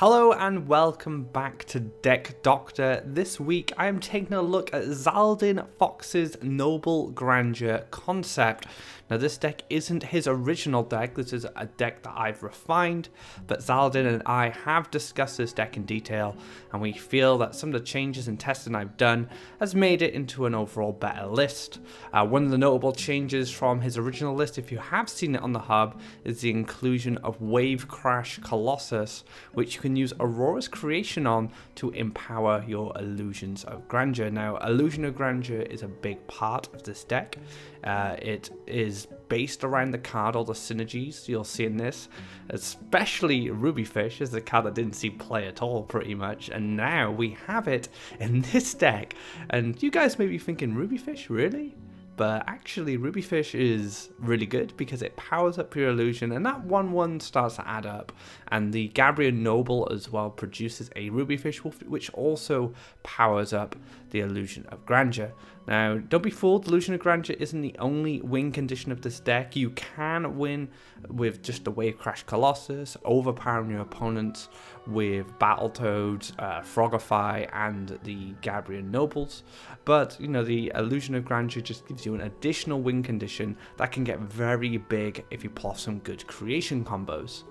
Hello and welcome back to Deck Doctor. This week I am taking a look at Xaldin Fox's Noble Grandeur concept. Now this deck isn't his original deck, this is a deck that I've refined, but Xaldin and I have discussed this deck in detail and we feel that some of the changes and testing I've done has made it into an overall better list. One of the notable changes from his original list, if you have seen it on the hub, is the inclusion of Wave Crash Colossus, which you can use Aurora's creation on to empower your Illusions of Grandeur. Now, Illusion of Grandeur is a big part of this deck. It is based around the card, all the synergies you'll see in this, especially Rubyfish is the card that didn't see play at all pretty much, and now we have it in this deck. And you guys may be thinking, Rubyfish, really? But actually Rubyfish is really good because it powers up your illusion and that 1/1 starts to add up, and the Gabriel Noble as well produces a Rubyfish which also powers up the Illusion of Grandeur. Now don't be fooled, Illusion of Grandeur isn't the only win condition of this deck. You can win with just the Wave Crash Colossus, overpowering your opponents with Battletoads, Frogify and the Gabriel Nobles, but you know, the Illusion of Grandeur just gives you an additional win condition that can get very big if you pull off some good creation combos.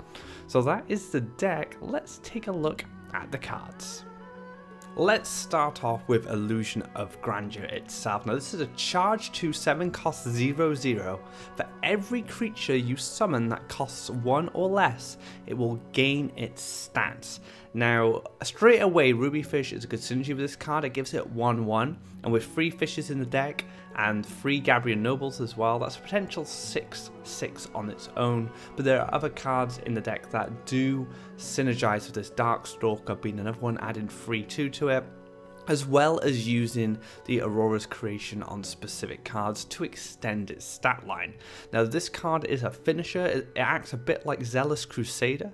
So that is the deck. Let's take a look at the cards. Let's start off with Illusion of Grandeur itself. Now this is a charge 2 7 cost 0/0. For every creature you summon that costs 1 or less, it will gain its stats. Now straight away Rubyfish is a good synergy with this card. It gives it 1/1, and with 3 fishes in the deck and 3 Gabriel Nobles as well, that's a potential 6/6 on its own. But there are other cards in the deck that do synergize with this. Darkstalker being another one, adding 3/2 to it, as well as using the Aurora's creation on specific cards to extend its stat line. Now this card is a finisher. It acts a bit like Zealous Crusader.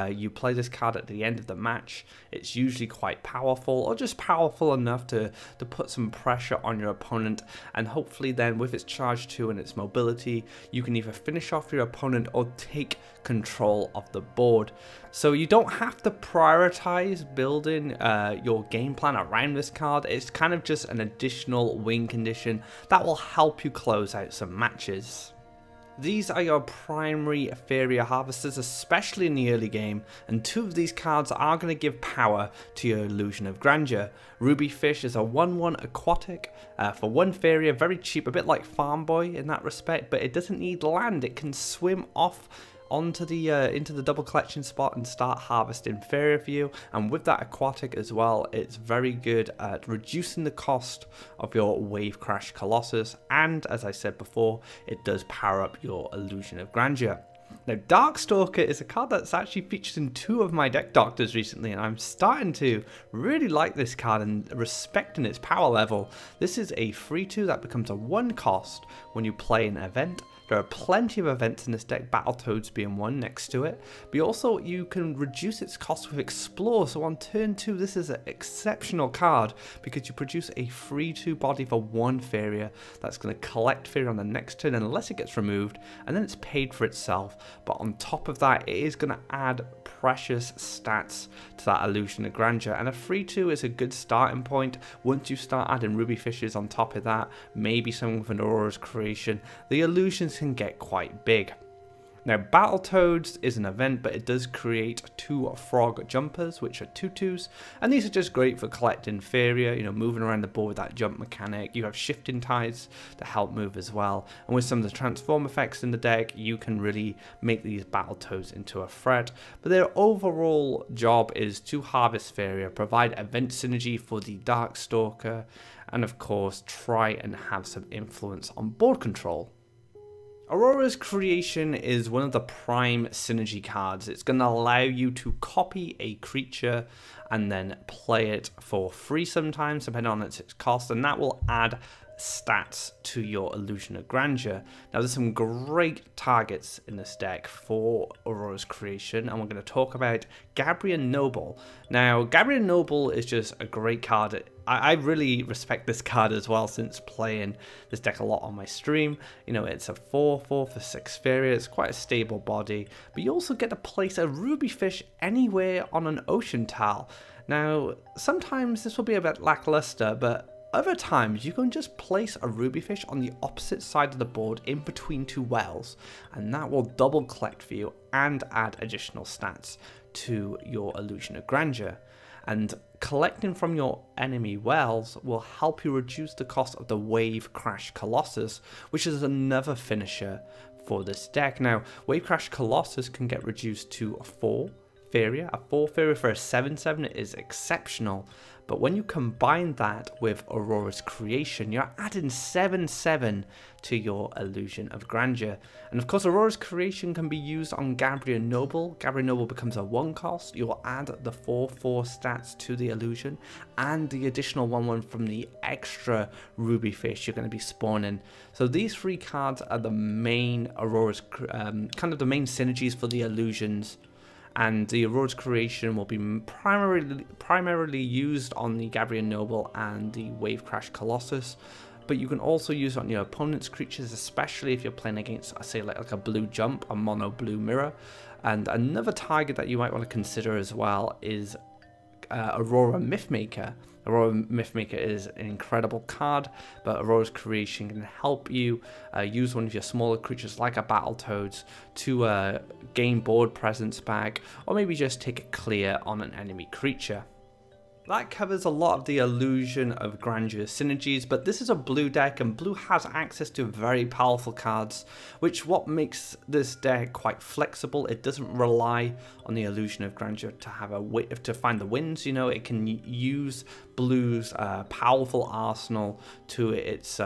You play this card at the end of the match. It's usually quite powerful, or just powerful enough to put some pressure on your opponent, and hopefully then with its charge 2 and its mobility you can either finish off your opponent or take control of the board. So you don't have to prioritize building your game plan around this card. It's kind of just an additional win condition that will help you close out some matches. These are your primary Faeria harvesters, especially in the early game, and 2 of these cards are going to give power to your Illusion of Grandeur. Rubyfish is a 1/1 aquatic for 1 Faeria, very cheap, a bit like Farm Boy in that respect, but it doesn't need land. It can swim off onto the into the double collection spot and start harvesting Faeria for you, and with that aquatic as well, it's very good at reducing the cost of your Wave Crash Colossus, and as I said before, it does power up your Illusion of Grandeur. Now Darkstalker is a card that's actually featured in 2 of my deck doctors recently, and I'm starting to really like this card and respecting its power level. This is a 3/2 that becomes a 1 cost when you play an event. There are plenty of events in this deck, Battletoads being one next to it, but also you can reduce its cost with Explore. So on turn 2 this is an exceptional card because you produce a 3/2 body for 1 Faeria that's going to collect Faeria on the next turn unless it gets removed, and then it's paid for itself. But on top of that, it is going to add precious stats to that Illusion of Grandeur, and a 3/2 is a good starting point. Once you start adding Rubyfishes on top of that, maybe something with an Aurora's creation, the illusions can get quite big. Now Battletoads is an event, but it does create 2 frog jumpers which are 2/2s, and these are just great for collecting Faeria, you know, moving around the board with that jump mechanic. You have shifting tides to help move as well, and with some of the transform effects in the deck you can really make these Battletoads into a threat. But their overall job is to harvest Faeria, provide event synergy for the Darkstalker, and of course try and have some influence on board control. Aurora's creation is one of the prime synergy cards. It's going to allow you to copy a creature and then play it for free sometimes, depending on its cost, and that will add stats to your Illusion of Grandeur. Now there's some great targets in this deck for Aurora's Creation, and we're going to talk about Gabrion Noble. Now Gabrion Noble is just a great card. I really respect this card as well, since playing this deck a lot on my stream. You know, it's a 4/4 for 6 Faeria, it's quite a stable body, but you also get to place a ruby fish anywhere on an ocean tile. Now, sometimes this will be a bit lackluster, but other times you can just place a ruby fish on the opposite side of the board in between two wells, and that will double collect for you and add additional stats to your Illusion of Grandeur. And collecting from your enemy wells will help you reduce the cost of the Wave Crash Colossus, which is another finisher for this deck. Now, Wave Crash Colossus can get reduced to a 4 Faeria. A 4 Faeria for a 7/7 is exceptional, but when you combine that with Aurora's Creation, you're adding 7/7 to your Illusion of Grandeur. And of course, Aurora's Creation can be used on Gabrion Noble. Gabrion Noble becomes a 1 cost. You'll add the 4/4 stats to the Illusion and the additional 1/1 from the extra ruby fish you're going to be spawning. So these 3 cards are the main Aurora's kind of the main synergies for the Illusions. And the Aurora's Creation will be primarily used on the Gabrion Noble and the Wave Crash Colossus, but you can also use it on your opponent's creatures, especially if you're playing against, say, like a blue jump, a mono blue mirror. And another target that you might want to consider as well is Aurora Mythmaker. Aurora Mythmaker is an incredible card, but Aurora's Creation can help you use one of your smaller creatures like a Battletoads to gain board presence back, or maybe just take a clear on an enemy creature. That covers a lot of the Illusion of Grandeur synergies, but this is a blue deck, and blue has access to very powerful cards, which what makes this deck quite flexible. It doesn't rely on the Illusion of Grandeur to have to find the wins. You know, it can use blue's powerful arsenal to its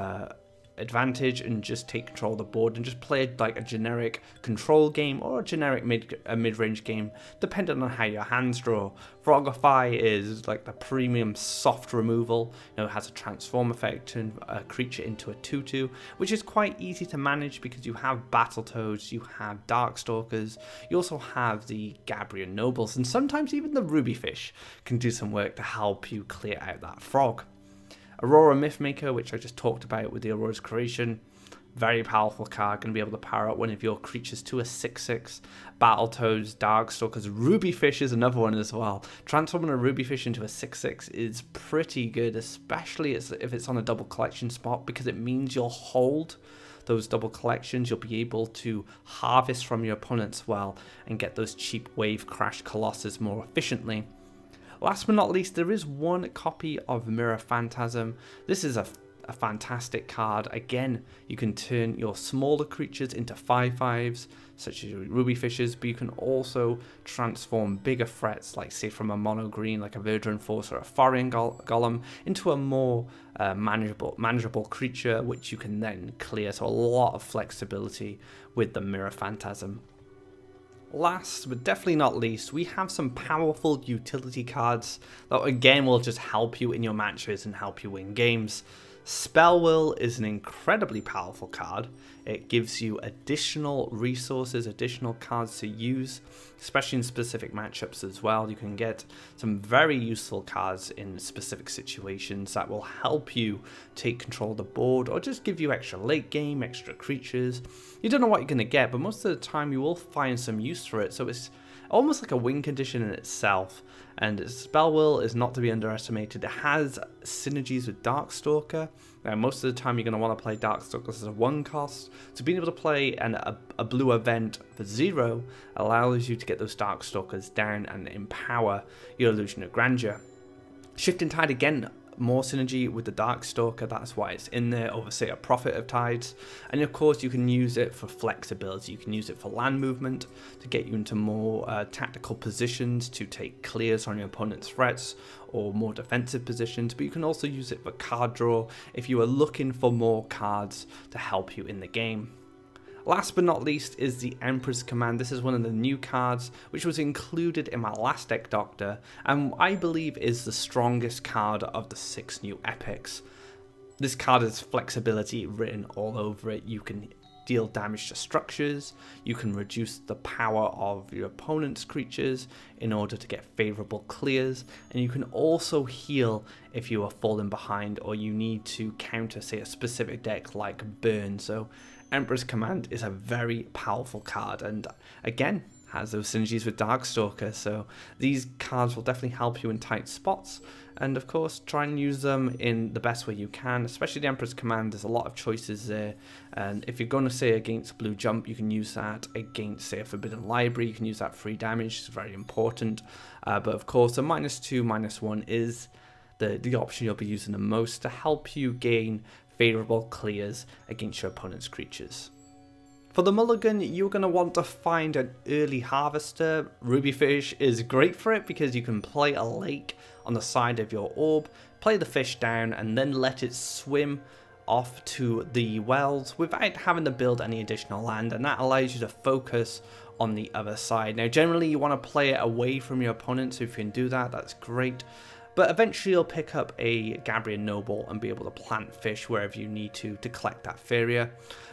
advantage and just take control of the board and just play like a generic control game or a generic mid-range game, depending on how your hands draw. Frogify is like the premium soft removal. You know, it has a transform effect, turn a creature into a 2/2, which is quite easy to manage because you have Battletoads, you have Darkstalkers, you also have the Gabrion Nobles, and sometimes even the Ruby Fish can do some work to help you clear out that frog. Aurora Mythmaker, which I just talked about with the Aurora's Creation, very powerful card, going to be able to power up one of your creatures to a 6/6. Battletoads, Darkstalkers, Ruby Fish is another one as well. Transforming a Ruby Fish into a 6/6 is pretty good, especially if it's on a double collection spot, because it means you'll hold those double collections. You'll be able to harvest from your opponent's well and get those cheap Wave Crash Colossus more efficiently. Last but not least, there is one copy of Mirror Phantasm. This is a fantastic card. Again, you can turn your smaller creatures into 5/5s, such as your Ruby Fishes, but you can also transform bigger threats, like say from a mono green, like a Verdant Force or a Foreign Golem, into a more manageable creature, which you can then clear. So a lot of flexibility with the Mirror Phantasm. Last but definitely not least, we have some powerful utility cards that again will just help you in your matches and help you win games. Spell Will is an incredibly powerful card. It gives you additional resources, additional cards to use, especially in specific matchups as well. You can get some very useful cards in specific situations that will help you take control of the board or just give you extra late game, extra creatures. You don't know what you're going to get, but most of the time you will find some use for it. So it's almost like a win condition in itself. And Spell Will is not to be underestimated. It has synergies with Darkstalker. Now, most of the time you're going to want to play Darkstalker as a 1 cost. So being able to play a blue event for 0 allows you to get those Darkstalkers down and empower your Illusion of Grandeur. Shifting Tide again, more synergy with the Darkstalker, that's why it's in there over, say, a Prophet of Tides. And of course you can use it for flexibility, you can use it for land movement to get you into more tactical positions to take clears on your opponent's threats, or more defensive positions, but you can also use it for card draw if you are looking for more cards to help you in the game. Last but not least is the Emperor's Command. This is one of the new cards which was included in my last deck Doctor, and I believe is the strongest card of the 6 new epics. This card has flexibility written all over it. You can deal damage to structures, you can reduce the power of your opponent's creatures in order to get favorable clears, and you can also heal if you are falling behind or you need to counter, say, a specific deck like Burn. So Emperor's Command is a very powerful card, and again has those synergies with Darkstalker, so these cards will definitely help you in tight spots. And of course, try and use them in the best way you can, especially the Emperor's Command. There's a lot of choices there, and if you're going to say against blue jump, you can use that against, say, a Forbidden Library. You can use that free damage, it's very important. But of course, the -2, -1 is the option you'll be using the most to help you gain favorable clears against your opponent's creatures. For the mulligan, you're going to want to find an early harvester. Rubyfish is great for it because you can play a lake on the side of your orb, play the fish down, and then let it swim off to the wells without having to build any additional land, and that allows you to focus on the other side. Now, generally you want to play it away from your opponent, so if you can do that, that's great. But eventually you'll pick up a Gabriel Noble and be able to plant fish wherever you need to collect that Faeria.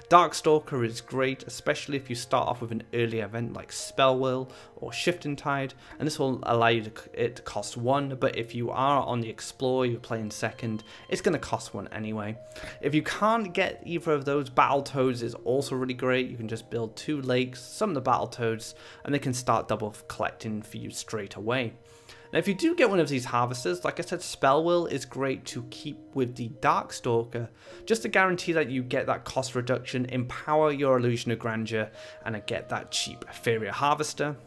Darkstalker is great, especially if you start off with an early event like Spellwill or Shifting Tide, and this will allow you it to cost 1, but if you are on the Explore, you're playing second, it's going to cost 1 anyway. If you can't get either of those, Battletoads is also really great. You can just build 2 lakes, summon the Battletoads, and they can start double collecting for you straight away. Now, if you do get one of these harvesters, like I said, Spellwill is great to keep with the Darkstalker, just to guarantee that you get that cost reduction, empower your Illusion of Grandeur, and get that cheap Faeria harvester.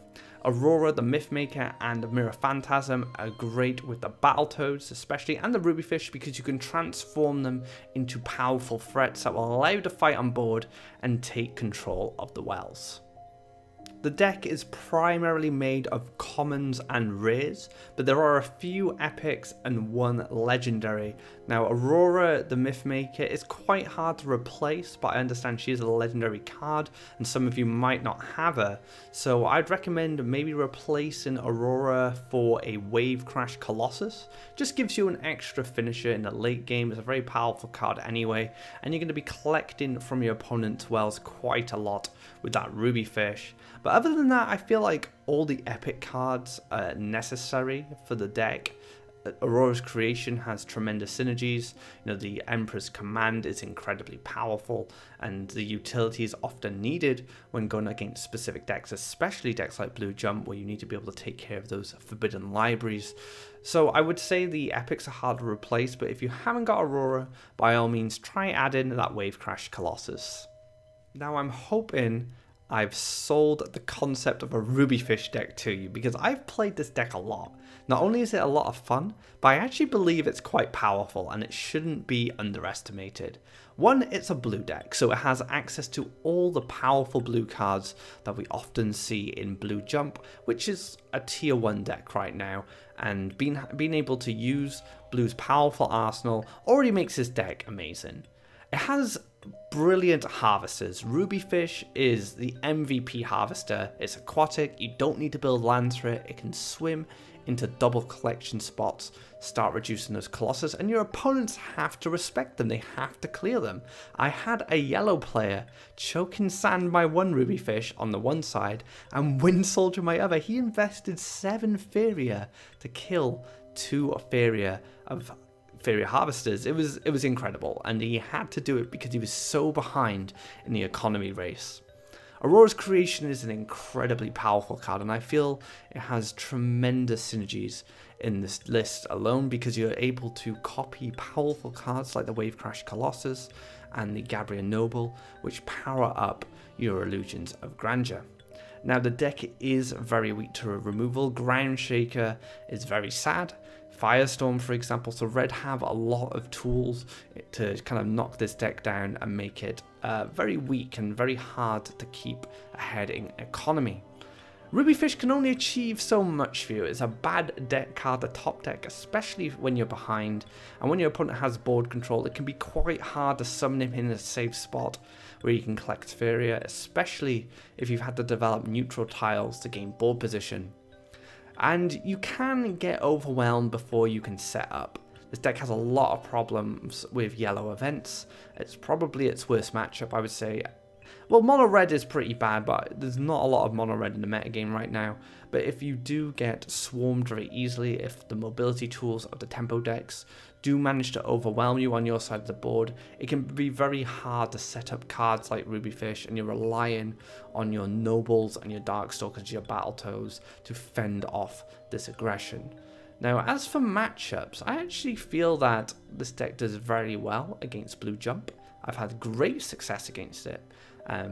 Aurora, the Mythmaker, and Mirror Phantasm are great with the Battletoads especially, and the Rubyfish, because you can transform them into powerful threats that will allow you to fight on board and take control of the wells. The deck is primarily made of commons and rares, but there are a few epics and 1 legendary. Now, Aurora, the Mythmaker, is quite hard to replace, but I understand she is a legendary card, and some of you might not have her. So I'd recommend maybe replacing Aurora for a Wave Crash Colossus. Just gives you an extra finisher in the late game. It's a very powerful card anyway, and you're going to be collecting from your opponent's wells quite a lot with that Rubyfish. But other than that, I feel like all the epic cards are necessary for the deck. Aurora's Creation has tremendous synergies. You know, the Emperor's Command is incredibly powerful, and the utility is often needed when going against specific decks, especially decks like Blue Jump, where you need to be able to take care of those Forbidden Libraries. So I would say the epics are hard to replace, but if you haven't got Aurora, by all means try adding that Wave Crash Colossus. Now, I'm hoping I've sold the concept of a Rubyfish deck to you, because I've played this deck a lot. Not only is it a lot of fun, but I actually believe it's quite powerful and it shouldn't be underestimated. 1, it's a blue deck, so it has access to all the powerful blue cards that we often see in Blue Jump, which is a tier 1 deck right now, and being able to use blue's powerful arsenal already makes this deck amazing. It has brilliant harvesters. Rubyfish is the MVP harvester. It's aquatic, you don't need to build lands for it, it can swim into double collection spots, start reducing those colossus, and your opponents have to respect them, they have to clear them. I had a yellow player choking sand my 1 Rubyfish on the one side and Wind Soldier my other. He invested 7 Faeria to kill 2 Faeria harvesters. It was incredible, and he had to do it because he was so behind in the economy race. Aurora's Creation is an incredibly powerful card, and I feel it has tremendous synergies in this list alone, because you're able to copy powerful cards like the Wave Crash Colossus and the Gabriel Noble, which power up your Illusions of Grandeur. Now, the deck is very weak to removal. Ground Shaker is very sad. Firestorm, for example, so Red have a lot of tools to kind of knock this deck down and make it very weak and very hard to keep ahead in economy. Rubyfish can only achieve so much for you. It's a bad deck card, the top deck, especially when you're behind, and when your opponent has board control, it can be quite hard to summon him in a safe spot where you can collect Faeria, especially if you've had to develop neutral tiles to gain board position. And you can get overwhelmed before you can set up. This deck has a lot of problems with yellow events. It's probably its worst matchup, I would say. Well, mono red is pretty bad, but there's not a lot of mono red in the metagame right now. But if you do get swarmed very easily, if the mobility tools of the tempo decks do manage to overwhelm you on your side of the board, it can be very hard to set up cards like Rubyfish, and you're relying on your nobles and your darkstalkers, your battletoads to fend off this aggression. Now, as for matchups, I actually feel that this deck does very well against Blue Jump. I've had great success against it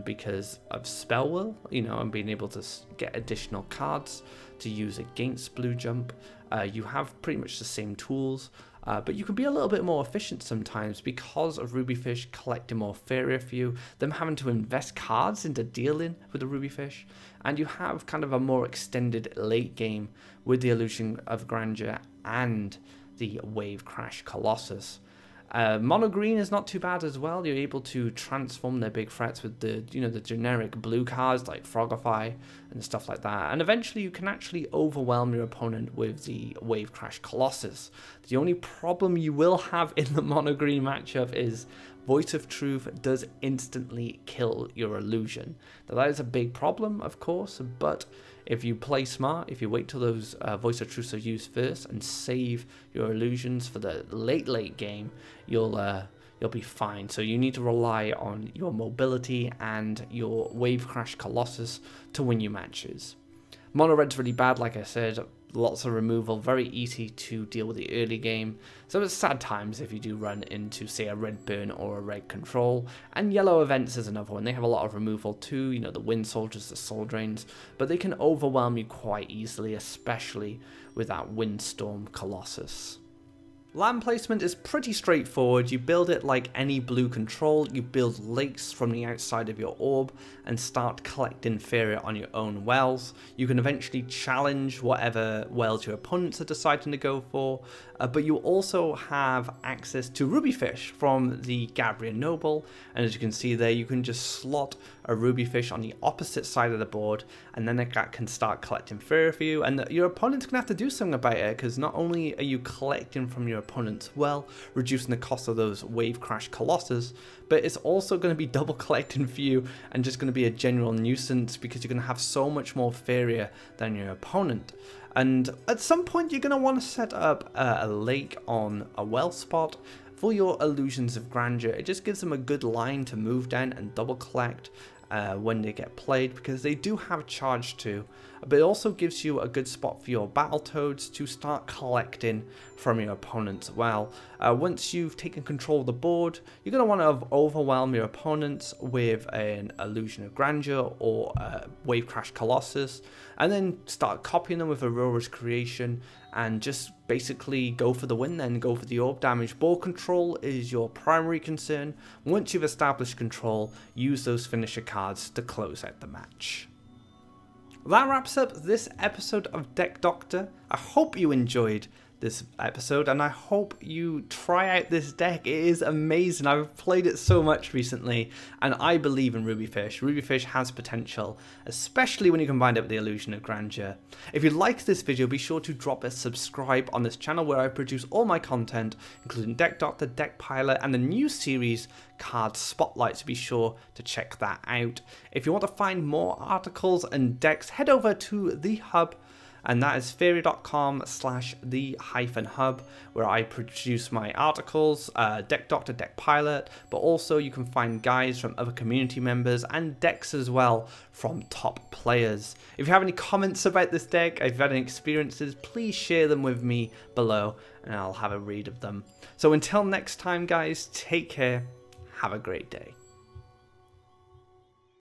because of Spell Will, you know, and being able to get additional cards to use against Blue Jump. You have pretty much the same tools, but you can be a little bit more efficient sometimes because of Rubyfish collecting more Faeria for you, them having to invest cards into dealing with the Rubyfish, and you have kind of a more extended late game with the Illusion of Grandeur and the Wave Crash Colossus. Mono green is not too bad as well. You're able to transform their big threats with the, you know, the generic blue cards like Frogify and stuff like that. And eventually you can actually overwhelm your opponent with the Wave Crash Colossus. The only problem you will have in the mono green matchup is Voice of Truth does instantly kill your illusion. Now that is a big problem, of course, but if you play smart, if you wait till those Voice of Truths are used first and save your illusions for the late game, you'll be fine. So you need to rely on your mobility and your Wave Crash Colossus to win your matches. Mono red's really bad, like I said. Lots of removal, very easy to deal with the early game, so it's sad times if you do run into, say, a red burn or a red control. And yellow events is another one. They have a lot of removal too, you know, the wind soldiers, the soul drains, but they can overwhelm you quite easily, especially with that windstorm colossus. Land placement is pretty straightforward. You build it like any blue control. You build lakes from the outside of your orb and start collecting Faeria on your own wells. You can eventually challenge whatever wells your opponents are deciding to go for, but you also have access to Rubyfish from the Gabriel Noble, and as you can see there, you can just slot a Rubyfish on the opposite side of the board, and then that can start collecting Faeria for you, and your opponent's gonna have to do something about it, because not only are you collecting from your opponent's well, reducing the cost of those Wave Crash Colossus, but it's also going to be double collecting for you and just going to be a general nuisance because you're going to have so much more Faeria than your opponent. And at some point you're going to want to set up a lake on a well spot for your Illusions of Grandeur. It just gives them a good line to move down and double collect when they get played, because they do have charge too, but it also gives you a good spot for your Battletoads to start collecting from your opponents. Well, once you've taken control of the board, you're going to want to overwhelm your opponents with an Illusion of Grandeur or a Wave Crash Colossus, and then start copying them with Aurora's Creation and just basically go for the win, then go for the orb damage. Board control is your primary concern. Once you've established control, use those finisher cards to close out the match. That wraps up this episode of Deck Doctor. I hope you enjoyed this episode, and I hope you try out this deck. It is amazing. I've played it so much recently, and I believe in Rubyfish. Rubyfish has potential, especially when you combine it with the Illusion of Grandeur. If you liked this video, be sure to drop a subscribe on this channel where I produce all my content, including Deck Doctor, Deck Pilot, and the new series Card Spotlight, so be sure to check that out. If you want to find more articles and decks, head over to the Hub, and that is faeria.com/the-hub, where I produce my articles, Deck Doctor, Deck Pilot, but also you can find guides from other community members and decks as well from top players. If you have any comments about this deck, if you've had any experiences, please share them with me below and I'll have a read of them. So until next time guys, take care, have a great day.